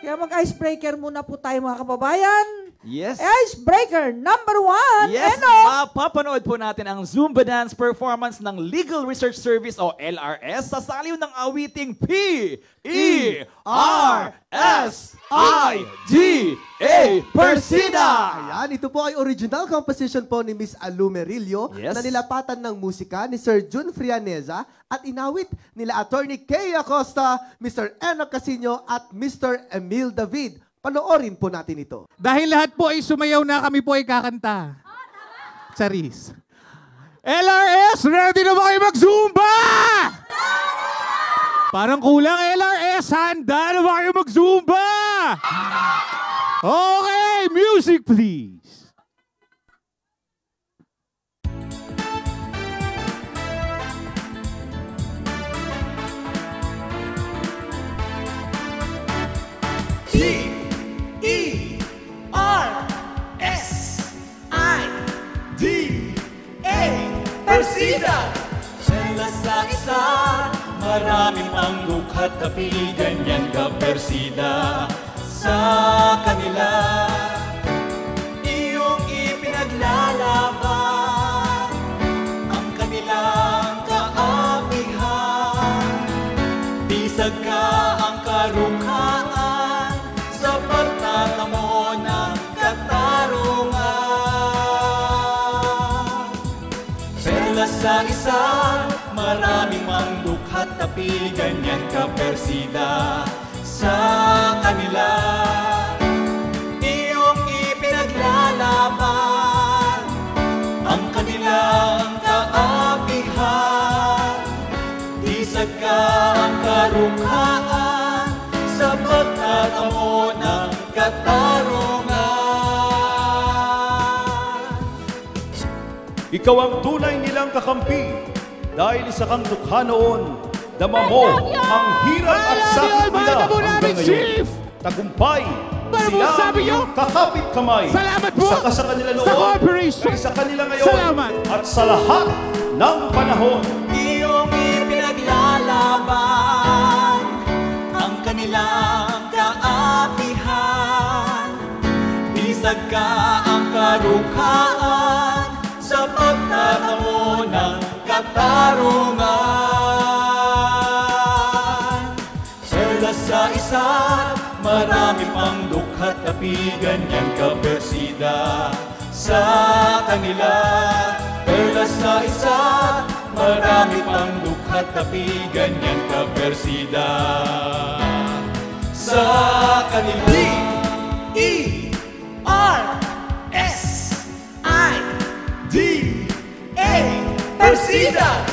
Kaya mag-icebreaker muna po tayo mga kababayan. Yes. Icebreaker number 1. Yes, Eno. mapapanood po natin ang Zumba Dance performance ng Legal Research Service o LRS sa saliw ng awiting P-E-R-S-I-D-A Persida! Ayan, ito po ay original composition po ni Miss Alu Merillo na nilapatan ng musika ni Sir Jun Frianeza at inawit nila Attorney Kay Acosta, Mr. Enoch Casino at Mr. Emil David. Panoorin po natin ito. Dahil lahat po ay sumayaw na, kami po ay kakanta. Charis. LRS, ready na ba kayo mag-Zumba? Parang kulang LRS, handa na ba kayo mag-Zumba? Okay, music please. P-E-R-S-I-D-A Persida! Sila sa isa, marami pang dukhat na ganyan ka Persida. Sa kanila, iyong ipinaglalaban ang kanilang kaapihan. Bisag ka ang karungkaan sa pagtatamo ng katarungan. Perla sa isa, maraming mang dukhat tapi ganyan ka Persida. Sa kanila, iyong ipinaglalaban ang kanilang kaapihan. Isag ka ang karungkaan sa pagtatamo ng katarungan. Ikaw ang tunay nilang kakampi dahil isa kang dukha noon. Dama mo ang hirap at sakit nila hanggang ngayon. Tagumpay, sila ang iyong kakapit kamay. Salamat po isa ka sa kanila noon, sa cooperation. isa kanila ngayon. Salamat. At sa lahat ng panahon. Iyong ipinaglalaban ang kanilang kaapihan. Isag ka ang karungkaan sa pagtatamo ng katarungan. Perla sa isa, marami pang dukhat tapi ganyan ka Persida. Sa kanila, perla sa isa, marami pang dukhat tapi ganyan ka Persida. Sa kanila, P-E-R-S-I-D-A Persida!